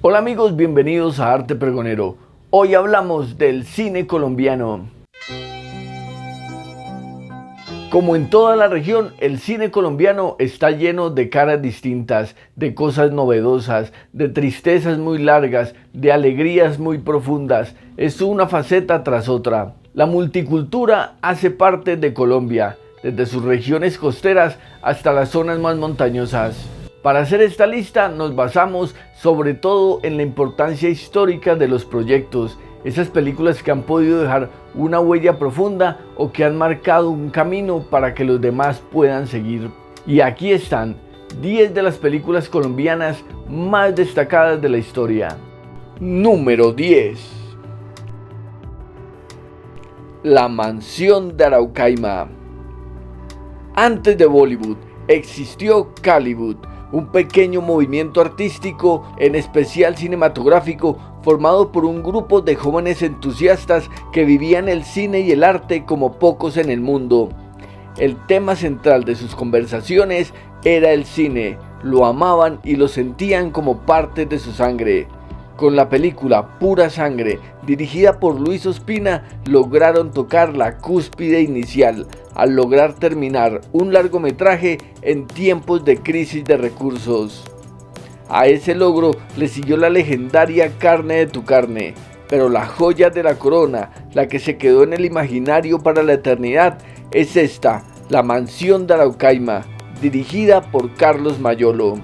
Hola amigos, bienvenidos a Arte Pregonero. Hoy hablamos del cine colombiano. Como en toda la región, el cine colombiano está lleno de caras distintas, de cosas novedosas, de tristezas muy largas, de alegrías muy profundas. Es una faceta tras otra. La multicultura hace parte de Colombia, desde sus regiones costeras hasta las zonas más montañosas. Para hacer esta lista nos basamos sobre todo en la importancia histórica de los proyectos, esas películas que han podido dejar una huella profunda o que han marcado un camino para que los demás puedan seguir. Y aquí están 10 de las películas colombianas más destacadas de la historia. Número 10. La Mansión de Araucaima. Antes de Bollywood existió Collywood, un pequeño movimiento artístico, en especial cinematográfico, formado por un grupo de jóvenes entusiastas que vivían el cine y el arte como pocos en el mundo. El tema central de sus conversaciones era el cine, lo amaban y lo sentían como parte de su sangre. Con la película Pura Sangre, dirigida por Luis Ospina, lograron tocar la cúspide inicial, al lograr terminar un largometraje en tiempos de crisis de recursos. A ese logro le siguió la legendaria Carne de tu carne, pero la joya de la corona, la que se quedó en el imaginario para la eternidad, es esta, La Mansión de Araucaima, dirigida por Carlos Mayolo.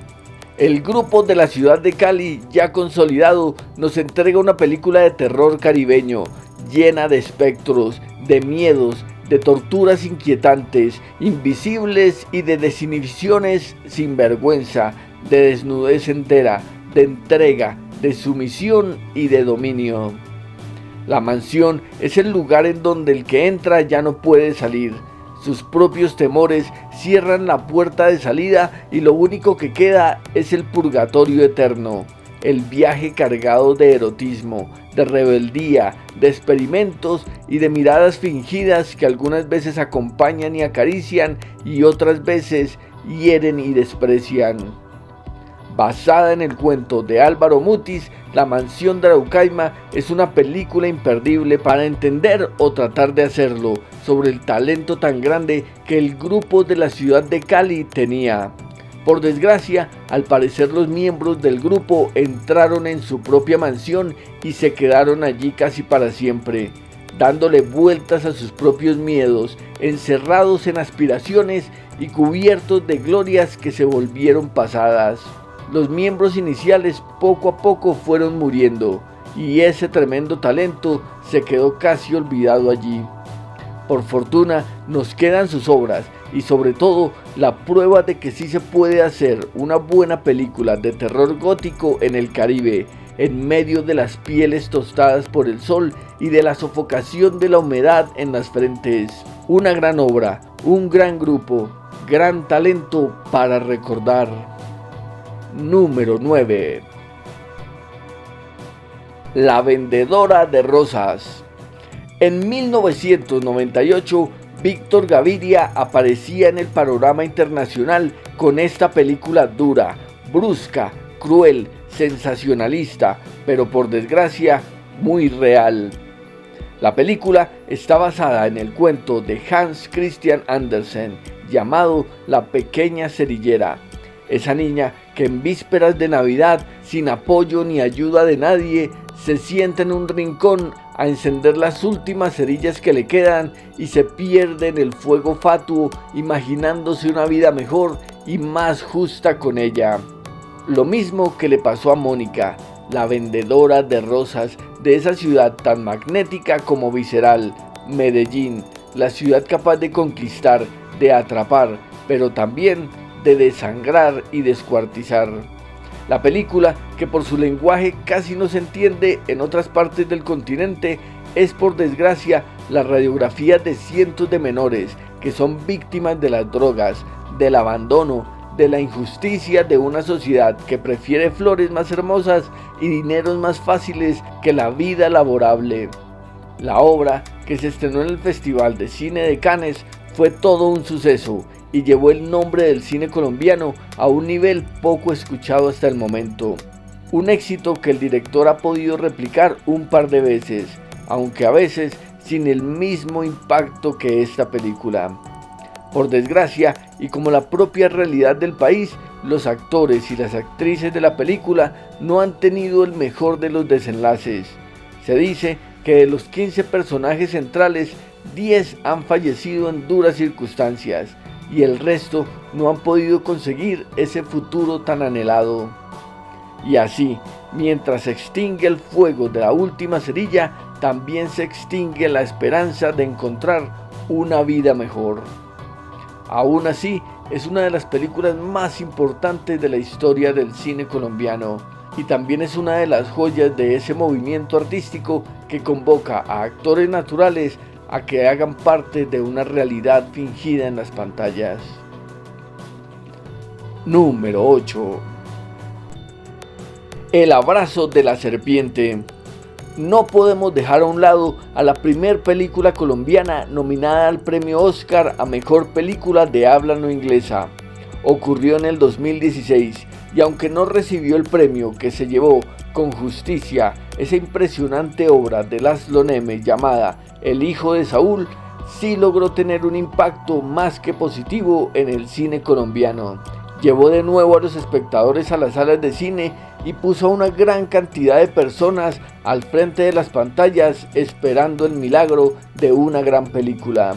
El grupo de la ciudad de Cali, ya consolidado, nos entrega una película de terror caribeño, llena de espectros, de miedos, de torturas inquietantes, invisibles y de desinhibiciones sin vergüenza, de desnudez entera, de entrega, de sumisión y de dominio. La mansión es el lugar en donde el que entra ya no puede salir. Sus propios temores cierran la puerta de salida y lo único que queda es el purgatorio eterno, el viaje cargado de erotismo, de rebeldía, de experimentos y de miradas fingidas que algunas veces acompañan y acarician y otras veces hieren y desprecian. Basada en el cuento de Álvaro Mutis, La Mansión de Araucaima es una película imperdible para entender o tratar de hacerlo sobre el talento tan grande que el grupo de la ciudad de Cali tenía. Por desgracia, al parecer los miembros del grupo entraron en su propia mansión y se quedaron allí casi para siempre, dándole vueltas a sus propios miedos, encerrados en aspiraciones y cubiertos de glorias que se volvieron pasadas. Los miembros iniciales poco a poco fueron muriendo y ese tremendo talento se quedó casi olvidado allí. Por fortuna nos quedan sus obras y sobre todo la prueba de que sí se puede hacer una buena película de terror gótico en el Caribe, en medio de las pieles tostadas por el sol y de la sofocación de la humedad en las frentes. Una gran obra, un gran grupo, gran talento para recordar. Número 9. La vendedora de rosas. En 1998, Víctor Gaviria aparecía en el panorama internacional con esta película dura, brusca, cruel, sensacionalista, pero por desgracia muy real. La película está basada en el cuento de Hans Christian Andersen llamado La pequeña cerillera. Esa niña que en vísperas de Navidad, sin apoyo ni ayuda de nadie, se sienta en un rincón a encender las últimas cerillas que le quedan y se pierde en el fuego fatuo, imaginándose una vida mejor y más justa con ella. Lo mismo que le pasó a Mónica, la vendedora de rosas de esa ciudad tan magnética como visceral, Medellín, la ciudad capaz de conquistar, de atrapar, pero también de desangrar y descuartizar. La película, que por su lenguaje casi no se entiende en otras partes del continente, es por desgracia la radiografía de cientos de menores que son víctimas de las drogas, del abandono, de la injusticia de una sociedad que prefiere flores más hermosas y dineros más fáciles que la vida laborable. La obra, que se estrenó en el Festival de Cine de Cannes, fue todo un suceso y llevó el nombre del cine colombiano a un nivel poco escuchado hasta el momento. Un éxito que el director ha podido replicar un par de veces, aunque a veces sin el mismo impacto que esta película. Por desgracia, y como la propia realidad del país, los actores y las actrices de la película no han tenido el mejor de los desenlaces. Se dice que de los 15 personajes centrales, 10 han fallecido en duras circunstancias y el resto no han podido conseguir ese futuro tan anhelado. Y así, mientras se extingue el fuego de la última cerilla, también se extingue la esperanza de encontrar una vida mejor. Aún así, es una de las películas más importantes de la historia del cine colombiano y también es una de las joyas de ese movimiento artístico que convoca a actores naturales a que hagan parte de una realidad fingida en las pantallas. Número 8. El abrazo de la serpiente. No podemos dejar a un lado a la primer película colombiana nominada al premio Oscar a Mejor Película de Habla No Inglesa. Ocurrió en el 2016 y aunque no recibió el premio que se llevó con justicia esa impresionante obra de Laszlo Nemes llamada El hijo de Saúl, sí logró tener un impacto más que positivo en el cine colombiano. Llevó de nuevo a los espectadores a las salas de cine y puso a una gran cantidad de personas al frente de las pantallas esperando el milagro de una gran película.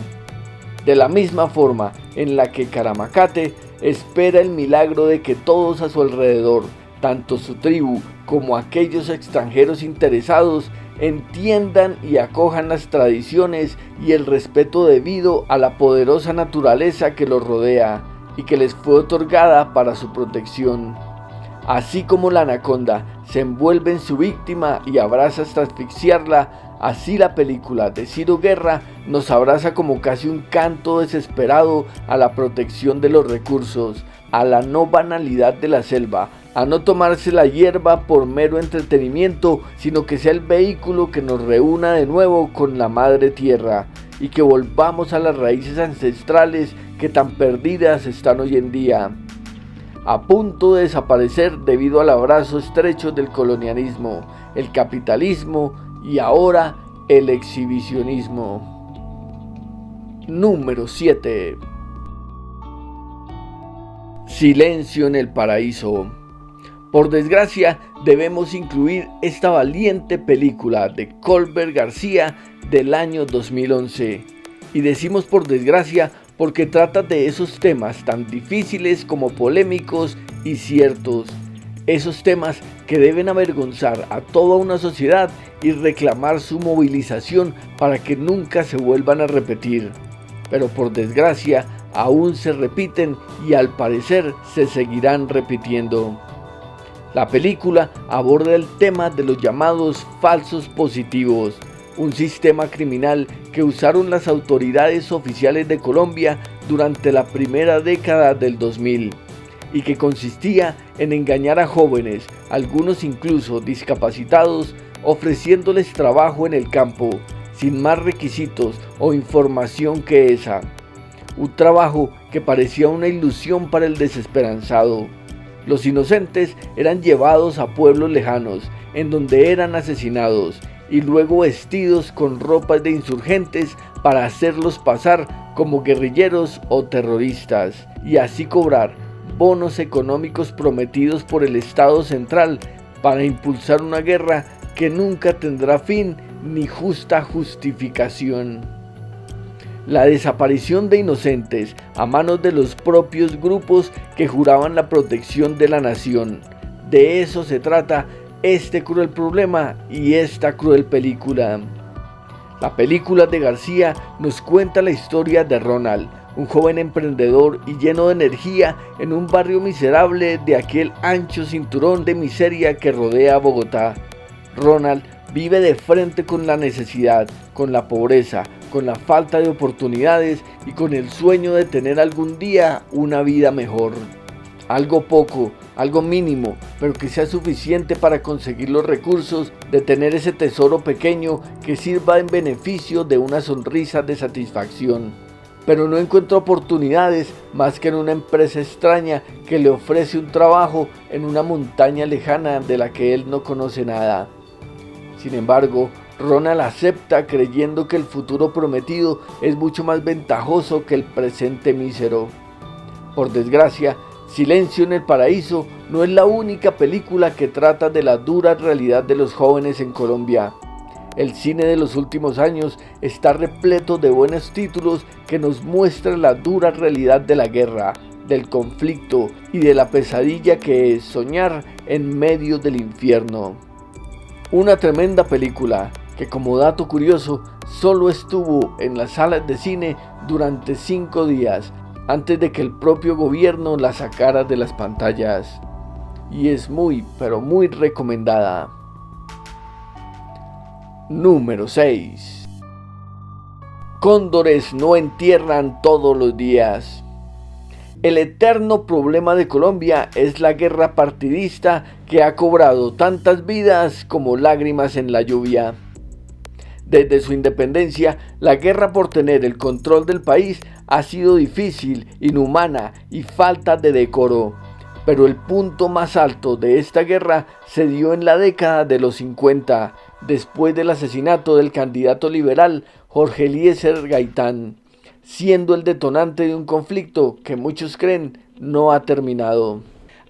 De la misma forma en la que Caramacate espera el milagro de que todos a su alrededor, tanto su tribu como aquellos extranjeros interesados, entiendan y acojan las tradiciones y el respeto debido a la poderosa naturaleza que los rodea y que les fue otorgada para su protección. Así como la anaconda se envuelve en su víctima y abraza hasta asfixiarla, así la película de Ciro Guerra nos abraza como casi un canto desesperado a la protección de los recursos, a la no banalidad de la selva, a no tomarse la hierba por mero entretenimiento, sino que sea el vehículo que nos reúna de nuevo con la madre tierra y que volvamos a las raíces ancestrales que tan perdidas están hoy en día, a punto de desaparecer debido al abrazo estrecho del colonialismo, el capitalismo y ahora el exhibicionismo. Número 7. Silencio en el paraíso. Por desgracia, debemos incluir esta valiente película de Colbert García del año 2011. Y decimos por desgracia porque trata de esos temas tan difíciles como polémicos y ciertos. Esos temas que deben avergonzar a toda una sociedad y reclamar su movilización para que nunca se vuelvan a repetir. Pero por desgracia, aún se repiten y al parecer se seguirán repitiendo. La película aborda el tema de los llamados falsos positivos, un sistema criminal que usaron las autoridades oficiales de Colombia durante la primera década del 2000 y que consistía en engañar a jóvenes, algunos incluso discapacitados, ofreciéndoles trabajo en el campo, sin más requisitos o información que esa. Un trabajo que parecía una ilusión para el desesperanzado. Los inocentes eran llevados a pueblos lejanos, en donde eran asesinados, y luego vestidos con ropas de insurgentes para hacerlos pasar como guerrilleros o terroristas, y así cobrar bonos económicos prometidos por el Estado central para impulsar una guerra que nunca tendrá fin ni justa justificación. La desaparición de inocentes a manos de los propios grupos que juraban la protección de la nación. De eso se trata este cruel problema y esta cruel película. La película de García nos cuenta la historia de Ronald, un joven emprendedor y lleno de energía en un barrio miserable de aquel ancho cinturón de miseria que rodea a Bogotá. Ronald vive de frente con la necesidad, con la pobreza, con la falta de oportunidades y con el sueño de tener algún día una vida mejor. Algo poco, algo mínimo, pero que sea suficiente para conseguir los recursos de tener ese tesoro pequeño que sirva en beneficio de una sonrisa de satisfacción. pero no encuentra oportunidades más que en una empresa extraña que le ofrece un trabajo en una montaña lejana de la que él no conoce nada. Sin embargo, Ronald acepta creyendo que el futuro prometido es mucho más ventajoso que el presente mísero. Por desgracia, Silencio en el Paraíso no es la única película que trata de la dura realidad de los jóvenes en Colombia. El cine de los últimos años está repleto de buenos títulos que nos muestran la dura realidad de la guerra, del conflicto y de la pesadilla que es soñar en medio del infierno. Una tremenda película que, como dato curioso, solo estuvo en las salas de cine durante 5 días antes de que el propio gobierno la sacara de las pantallas. Y es muy, pero muy recomendada. Número 6. Cóndores no entierran todos los días. El eterno problema de Colombia es la guerra partidista que ha cobrado tantas vidas como lágrimas en la lluvia. Desde su independencia, la guerra por tener el control del país ha sido difícil, inhumana y falta de decoro. Pero el punto más alto de esta guerra se dio en la década de los 50, después del asesinato del candidato liberal Jorge Eliezer Gaitán, siendo el detonante de un conflicto que muchos creen no ha terminado.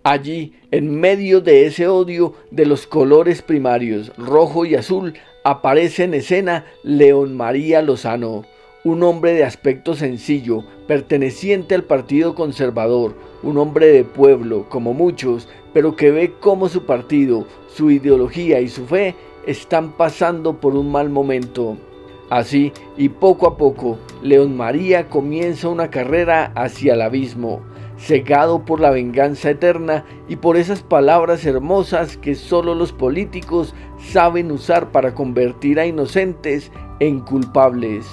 Allí, en medio de ese odio de los colores primarios, rojo y azul, aparece en escena León María Lozano, un hombre de aspecto sencillo, perteneciente al Partido Conservador, un hombre de pueblo, como muchos, pero que ve cómo su partido, su ideología y su fe están pasando por un mal momento. Así, y poco a poco, León María comienza una carrera hacia el abismo, cegado por la venganza eterna y por esas palabras hermosas que solo los políticos saben usar para convertir a inocentes en culpables.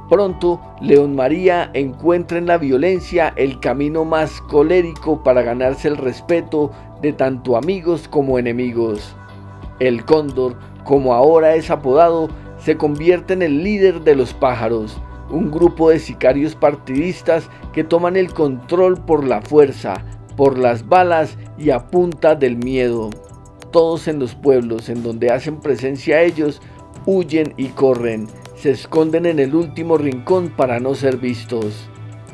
Pronto, León María encuentra en la violencia el camino más colérico para ganarse el respeto de tanto amigos como enemigos. El Cóndor, como ahora es apodado, se convierte en el líder de los pájaros, un grupo de sicarios partidistas que toman el control por la fuerza, por las balas y a punta del miedo. Todos en los pueblos en donde hacen presencia ellos, huyen y corren, se esconden en el último rincón para no ser vistos.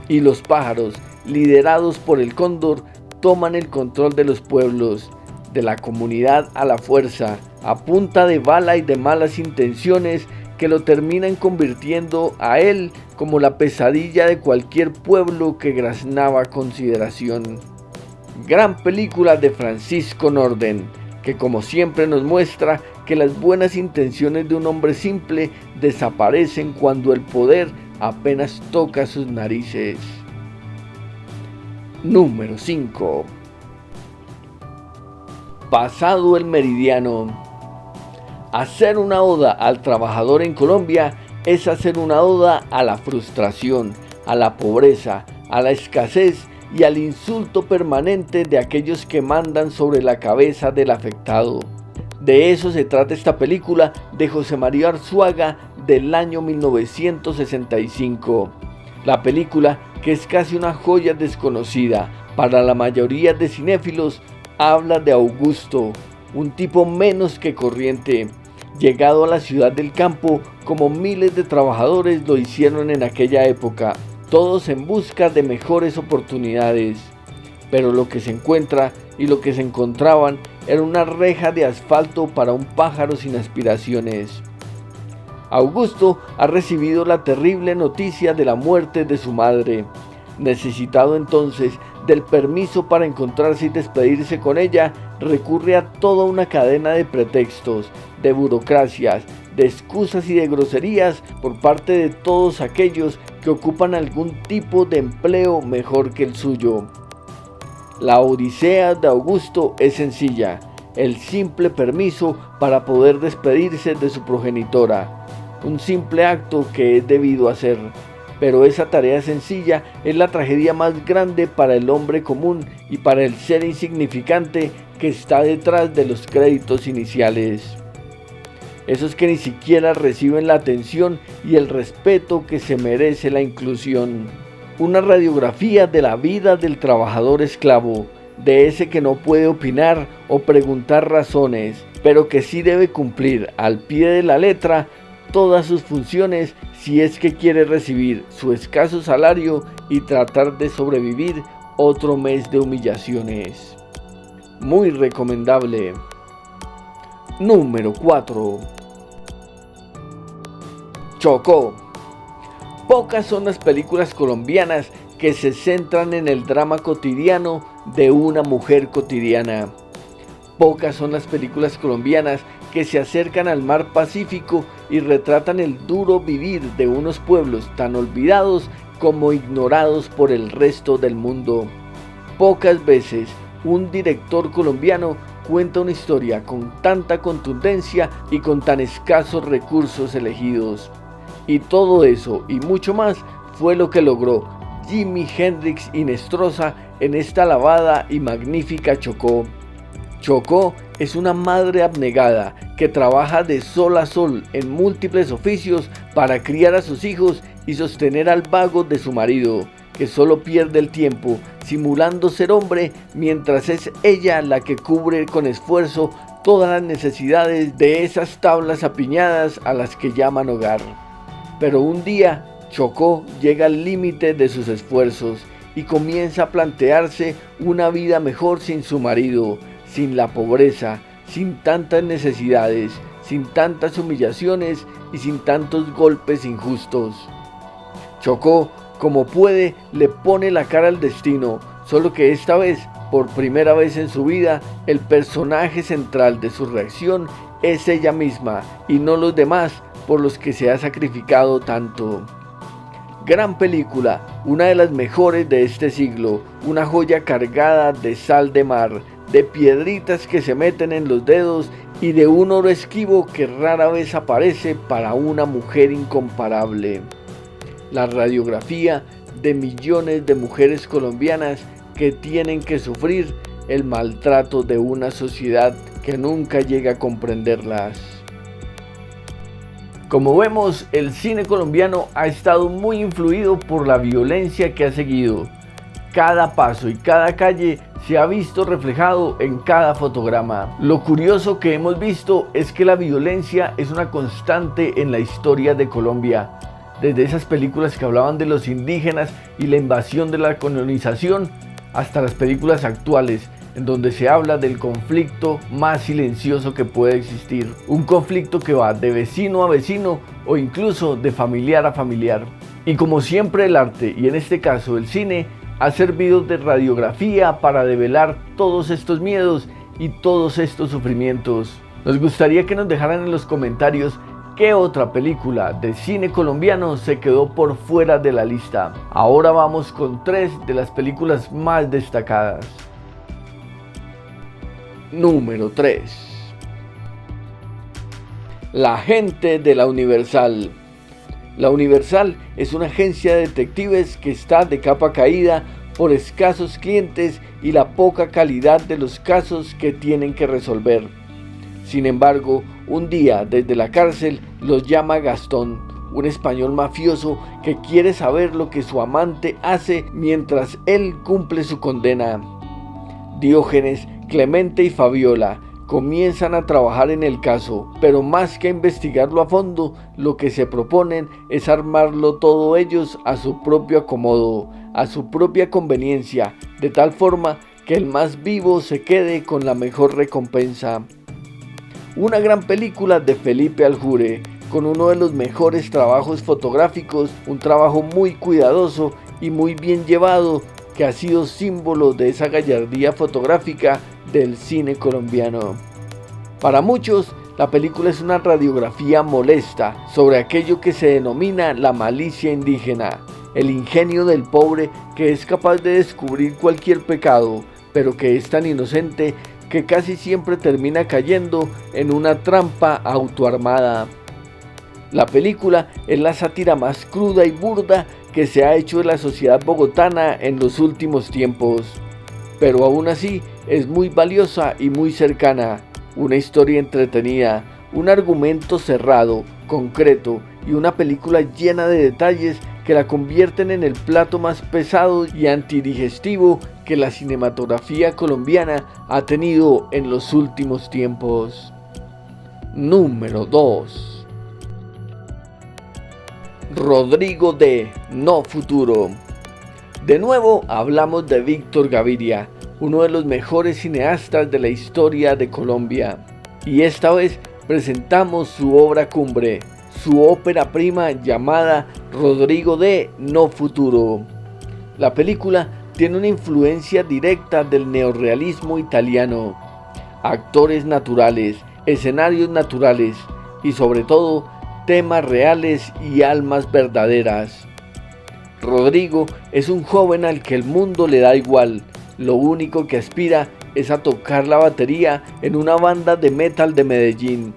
Y los pájaros, liderados por el Cóndor, toman el control de los pueblos, de la comunidad a la fuerza, a punta de bala y de malas intenciones que lo terminan convirtiendo a él como la pesadilla de cualquier pueblo que graznaba consideración. Gran película de Francisco Norden, que como siempre nos muestra que las buenas intenciones de un hombre simple desaparecen cuando el poder apenas toca sus narices. Número 5. Pasado el meridiano. Hacer una oda al trabajador en Colombia es hacer una oda a la frustración, a la pobreza, a la escasez y al insulto permanente de aquellos que mandan sobre la cabeza del afectado. De eso se trata esta película de José María Arzuaga del año 1965. La película, que es casi una joya desconocida para la mayoría de cinéfilos, habla de Augusto, un tipo menos que corriente, llegado a la ciudad del campo como miles de trabajadores lo hicieron en aquella época, todos en busca de mejores oportunidades. Pero lo que se encuentra y lo que se encontraban era una reja de asfalto para un pájaro sin aspiraciones. Augusto ha recibido la terrible noticia de la muerte de su madre. Necesitado entonces del permiso para encontrarse y despedirse con ella, recurre a toda una cadena de pretextos, de burocracias, de excusas y de groserías por parte de todos aquellos que ocupan algún tipo de empleo mejor que el suyo. La odisea de Augusto es sencilla, el simple permiso para poder despedirse de su progenitora, un simple acto que es debido hacer. Pero esa tarea sencilla es la tragedia más grande para el hombre común y para el ser insignificante que está detrás de los créditos iniciales. esos que ni siquiera reciben la atención y el respeto que se merece la inclusión. Una radiografía de la vida del trabajador esclavo, de ese que no puede opinar o preguntar razones, pero que sí debe cumplir al pie de la letra todas sus funciones si es que quiere recibir su escaso salario y tratar de sobrevivir otro mes de humillaciones. Muy recomendable. Número 4. Chocó. Pocas son las películas colombianas que se centran en el drama cotidiano de una mujer cotidiana. Pocas son las películas colombianas que se acercan al mar Pacífico y retratan el duro vivir de unos pueblos tan olvidados como ignorados por el resto del mundo. Pocas veces un director colombiano cuenta una historia con tanta contundencia y con tan escasos recursos elegidos. Y todo eso y mucho más fue lo que logró Jimi Hendrix Hinestrosa en esta alabada y magnífica Chocó. Chocó es una madre abnegada que trabaja de sol a sol en múltiples oficios para criar a sus hijos y sostener al vago de su marido, que solo pierde el tiempo simulando ser hombre mientras es ella la que cubre con esfuerzo todas las necesidades de esas tablas apiñadas a las que llaman hogar. Pero un día Chocó llega al límite de sus esfuerzos y comienza a plantearse una vida mejor sin su marido, sin la pobreza, sin tantas necesidades, sin tantas humillaciones y sin tantos golpes injustos. Chocó, como puede, le pone la cara al destino, solo que esta vez, por primera vez en su vida, el personaje central de su reacción es ella misma y no los demás por los que se ha sacrificado tanto. Gran película, una de las mejores de este siglo, una joya cargada de sal de mar, de piedritas que se meten en los dedos y de un oro esquivo que rara vez aparece para una mujer incomparable. La radiografía de millones de mujeres colombianas que tienen que sufrir el maltrato de una sociedad que nunca llega a comprenderlas. Como vemos, el cine colombiano ha estado muy influido por la violencia que ha seguido. Cada paso y cada calle se ha visto reflejado en cada fotograma. Lo curioso que hemos visto es que la violencia es una constante en la historia de Colombia. Desde esas películas que hablaban de los indígenas y la invasión de la colonización, hasta las películas actuales, en donde se habla del conflicto más silencioso que puede existir. Un conflicto que va de vecino a vecino o incluso de familiar a familiar. Y como siempre el arte, y en este caso el cine, ha servido de radiografía para develar todos estos miedos y todos estos sufrimientos. Nos gustaría que nos dejaran en los comentarios qué otra película de cine colombiano se quedó por fuera de la lista. Ahora vamos con 3 de las películas más destacadas. Número 3. La gente de la Universal. La Universal es una agencia de detectives que está de capa caída por escasos clientes y la poca calidad de los casos que tienen que resolver. Sin embargo, un día desde la cárcel los llama Gastón, un español mafioso que quiere saber lo que su amante hace mientras él cumple su condena. Diógenes, Clemente y Fabiola comienzan a trabajar en el caso, pero más que investigarlo a fondo, lo que se proponen es armarlo todo ellos a su propio acomodo, a su propia conveniencia, de tal forma que el más vivo se quede con la mejor recompensa. Una gran película de Felipe Aljure, con uno de los mejores trabajos fotográficos, un trabajo muy cuidadoso y muy bien llevado, que ha sido símbolo de esa gallardía fotográfica del cine colombiano. Para muchos, la película es una radiografía molesta sobre aquello que se denomina la malicia indígena, el ingenio del pobre que es capaz de descubrir cualquier pecado, pero que es tan inocente que casi siempre termina cayendo en una trampa autoarmada. La película es la sátira más cruda y burda que se ha hecho de la sociedad bogotana en los últimos tiempos, pero aún así es muy valiosa y muy cercana, una historia entretenida, un argumento cerrado, concreto y una película llena de detalles que la convierten en el plato más pesado y antidigestivo que la cinematografía colombiana ha tenido en los últimos tiempos. Número 2. Rodrigo D. No Futuro. De nuevo hablamos de Víctor Gaviria, uno de los mejores cineastas de la historia de Colombia. Y esta vez presentamos su obra cumbre, su ópera prima llamada Rodrigo D. No Futuro. La película tiene una influencia directa del neorrealismo italiano. Actores naturales, escenarios naturales y sobre todo temas reales y almas verdaderas. Rodrigo es un joven al que el mundo le da igual, lo único que aspira es a tocar la batería en una banda de metal de Medellín.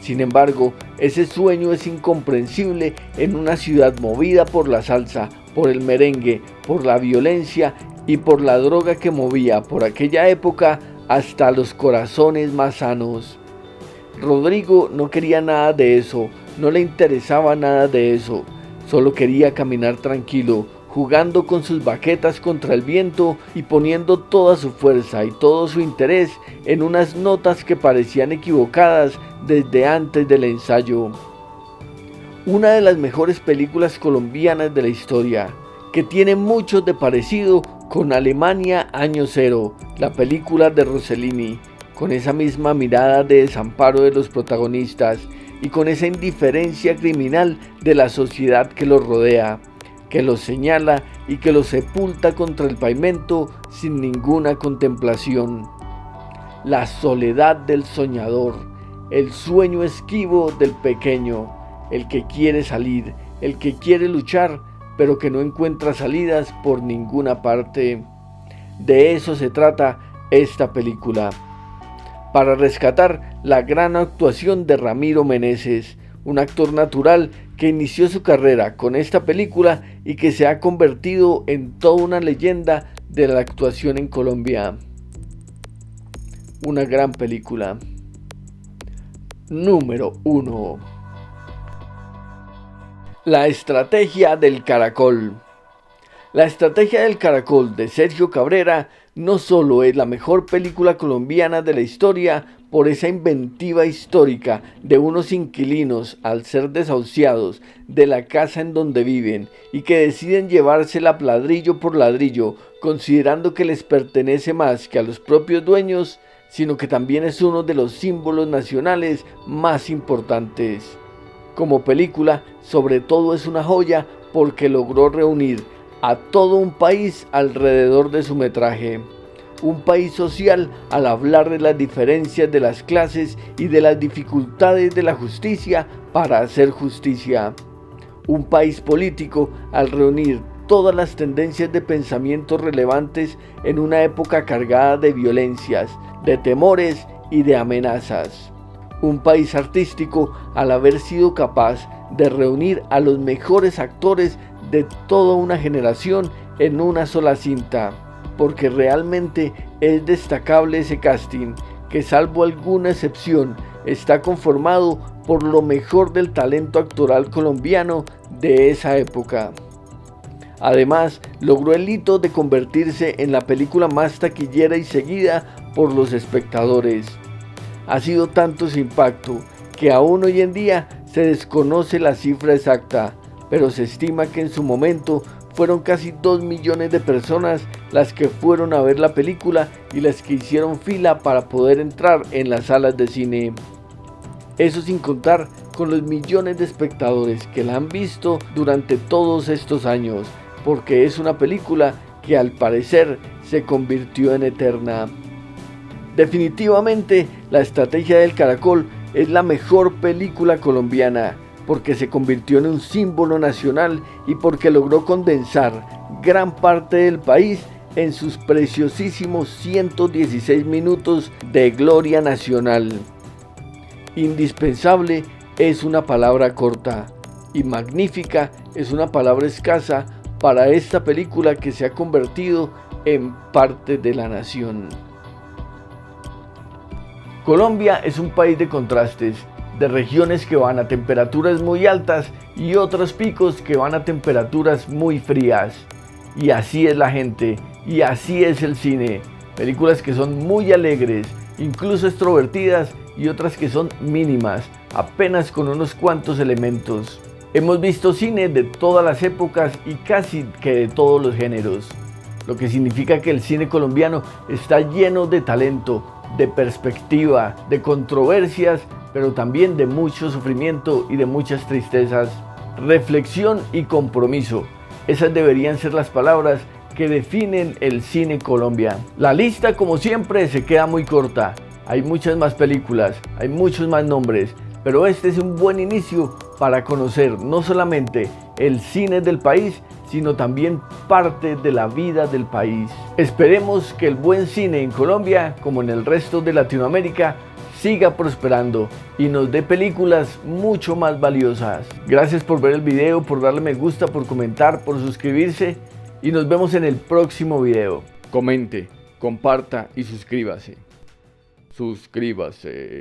Sin embargo, ese sueño es incomprensible en una ciudad movida por la salsa, por el merengue, por la violencia y por la droga que movía por aquella época hasta los corazones más sanos. Rodrigo no quería nada de eso, no le interesaba nada de eso, solo quería caminar tranquilo, jugando con sus baquetas contra el viento y poniendo toda su fuerza y todo su interés en unas notas que parecían equivocadas desde antes del ensayo. Una de las mejores películas colombianas de la historia, que tiene mucho de parecido con Alemania Año Cero, la película de Rossellini, con esa misma mirada de desamparo de los protagonistas y con esa indiferencia criminal de la sociedad que los rodea, que los señala y que los sepulta contra el pavimento sin ninguna contemplación. La soledad del soñador, el sueño esquivo del pequeño, el que quiere salir, el que quiere luchar, pero que no encuentra salidas por ninguna parte. De eso se trata esta película. Para rescatar la gran actuación de Ramiro Meneses, un actor natural que inició su carrera con esta película y que se ha convertido en toda una leyenda de la actuación en Colombia. Una gran película. Número 1. La estrategia del caracol. La estrategia del caracol de Sergio Cabrera no solo es la mejor película colombiana de la historia por esa inventiva histórica de unos inquilinos al ser desahuciados de la casa en donde viven y que deciden llevársela ladrillo por ladrillo, considerando que les pertenece más que a los propios dueños, sino que también es uno de los símbolos nacionales más importantes. Como película, sobre todo es una joya porque logró reunir a todo un país alrededor de su metraje. Un país social al hablar de las diferencias de las clases y de las dificultades de la justicia para hacer justicia. Un país político al reunir todas las tendencias de pensamiento relevantes en una época cargada de violencias, de temores y de amenazas. Un país artístico al haber sido capaz de reunir a los mejores actores de toda una generación en una sola cinta, porque realmente es destacable ese casting, que salvo alguna excepción, está conformado por lo mejor del talento actoral colombiano de esa época. Además, logró el hito de convertirse en la película más taquillera y seguida por los espectadores. Ha sido tanto su impacto que aún hoy en día se desconoce la cifra exacta, pero se estima que en su momento fueron casi 2 millones de personas las que fueron a ver la película y las que hicieron fila para poder entrar en las salas de cine. Eso sin contar con los millones de espectadores que la han visto durante todos estos años, porque es una película que al parecer se convirtió en eterna. Definitivamente, La estrategia del caracol es la mejor película colombiana, porque se convirtió en un símbolo nacional y porque logró condensar gran parte del país en sus preciosísimos 116 minutos de gloria nacional. Indispensable es una palabra corta y magnífica es una palabra escasa para esta película que se ha convertido en parte de la nación. Colombia es un país de contrastes de regiones que van a temperaturas muy altas y otros picos que van a temperaturas muy frías. Y así es la gente, y así es el cine. Películas que son muy alegres, incluso extrovertidas, y otras que son mínimas, apenas con unos cuantos elementos. Hemos visto cine de todas las épocas y casi que de todos los géneros, lo que significa que el cine colombiano está lleno de talento, de perspectiva, de controversias, pero también de mucho sufrimiento y de muchas tristezas. Reflexión y compromiso, esas deberían ser las palabras que definen el cine Colombia. La lista, como siempre, se queda muy corta. Hay muchas más películas, hay muchos más nombres, pero este es un buen inicio para conocer no solamente el cine del país, sino también parte de la vida del país. Esperemos que el buen cine en Colombia, como en el resto de Latinoamérica, siga prosperando y nos dé películas mucho más valiosas. Gracias por ver el video, por darle me gusta, por comentar, por suscribirse y nos vemos en el próximo video. Comente, comparta y suscríbase. Suscríbase.